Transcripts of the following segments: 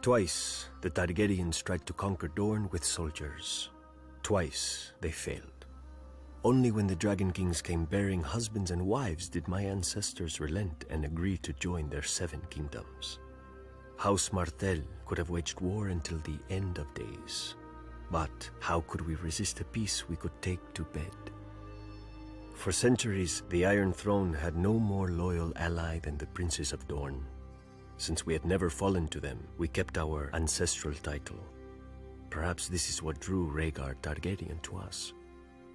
Twice, the Targaryens tried to conquer Dorne with soldiers. Twice, they failed. Only when the Dragon Kings came bearing husbands and wives did my ancestors relent and agree to join their 7 kingdoms. House Martell could have waged war until the end of days. But how could we resist a peace we could take to bed? For centuries, the Iron Throne had no more loyal ally than the princes of Dorne. Since we had never fallen to them, we kept our ancestral title. Perhaps this is what drew Rhaegar Targaryen to us.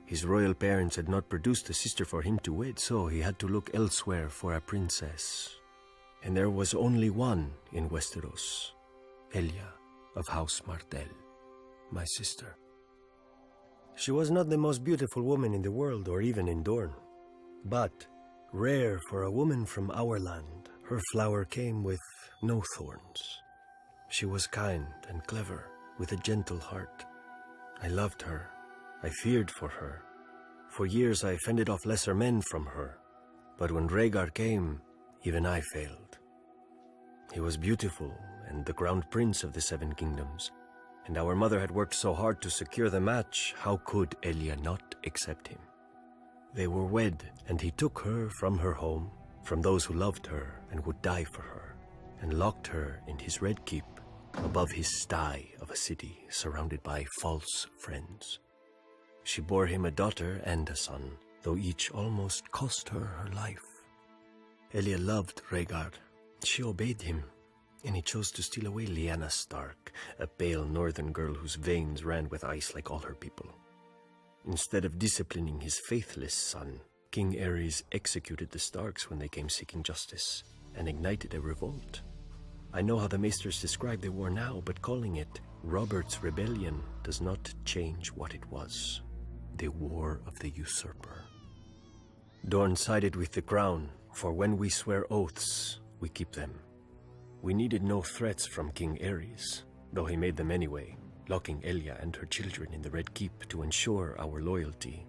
His royal parents had not produced a sister for him to wed, so he had to look elsewhere for a princess. And there was only one in Westeros, Elia of House Martell, my sister. She was not the most beautiful woman in the world or even in Dorne, but rare for a woman from our land, her flower came with no thorns. She was kind and clever, with a gentle heart. I loved her. I feared for her. For years I fended off lesser men from her. But when Rhaegar came, even I failed. He was beautiful and the crowned prince of the 7 kingdoms, and our mother had worked so hard to secure the match, how could Elia not accept him? They were wed, and he took her from her home, from those who loved her and would die for her, and locked her in his red keep above his sty of a city surrounded by false friends. She bore him a daughter and a son, though each almost cost her her life. Elia loved Rhaegar. She obeyed him, and he chose to steal away Lyanna Stark, a pale northern girl whose veins ran with ice like all her people. Instead of disciplining his faithless son, King Aerys executed the Starks when they came seeking justice, and ignited a revolt. I know how the Maesters describe the war now, but calling it Robert's Rebellion does not change what it was. The War of the Usurper. Dorne sided with the Crown, for when we swear oaths, we keep them. We needed no threats from King Aerys, though he made them anyway, locking Elia and her children in the Red Keep to ensure our loyalty.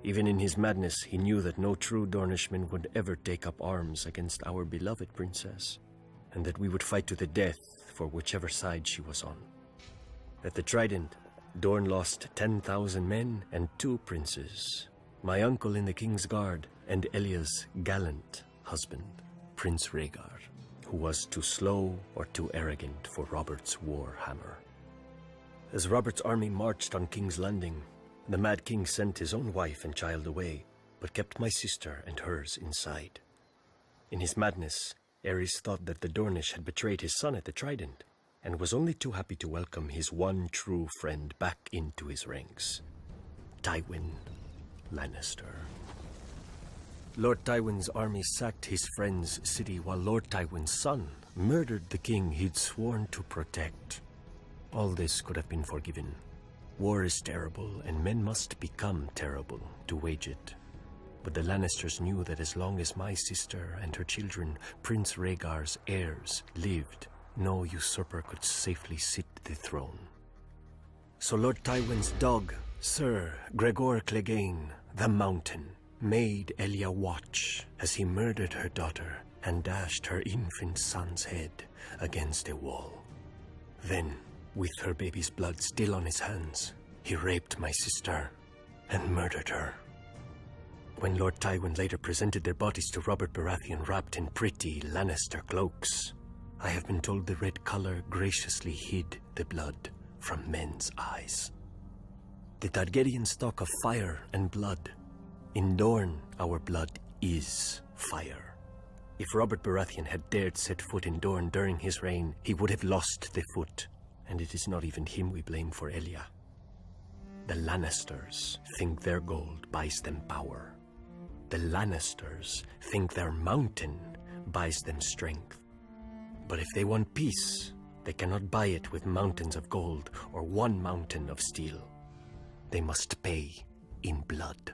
Even in his madness, he knew that no true Dornishman would ever take up arms against our beloved princess, and that we would fight to the death for whichever side she was on. At the Trident, Dorne lost 10,000 men and 2 princes, my uncle in the King's Guard and Elia's gallant husband, Prince Rhaegar, who was too slow or too arrogant for Robert's war hammer. As Robert's army marched on King's Landing, the Mad King sent his own wife and child away, but kept my sister and hers inside. In his madness, Aerys thought that the Dornish had betrayed his son at the Trident, and was only too happy to welcome his one true friend back into his ranks, Tywin Lannister. Lord Tywin's army sacked his friend's city while Lord Tywin's son murdered the king he'd sworn to protect. All this could have been forgiven. War is terrible, and men must become terrible to wage it. But the Lannisters knew that as long as my sister and her children, Prince Rhaegar's heirs, lived, no usurper could safely sit the throne. So Lord Tywin's dog, Sir Gregor Clegane, the Mountain, made Elia watch as he murdered her daughter and dashed her infant son's head against a wall. Then, with her baby's blood still on his hands, he raped my sister and murdered her. When Lord Tywin later presented their bodies to Robert Baratheon wrapped in pretty Lannister cloaks, I have been told the red color graciously hid the blood from men's eyes. The Targaryens talk of fire and blood. In Dorne, our blood is fire. If Robert Baratheon had dared set foot in Dorne during his reign, he would have lost the foot, and it is not even him we blame for Elia. The Lannisters think their gold buys them power. The Lannisters think their mountain buys them strength. But if they want peace, they cannot buy it with mountains of gold or one mountain of steel. They must pay in blood.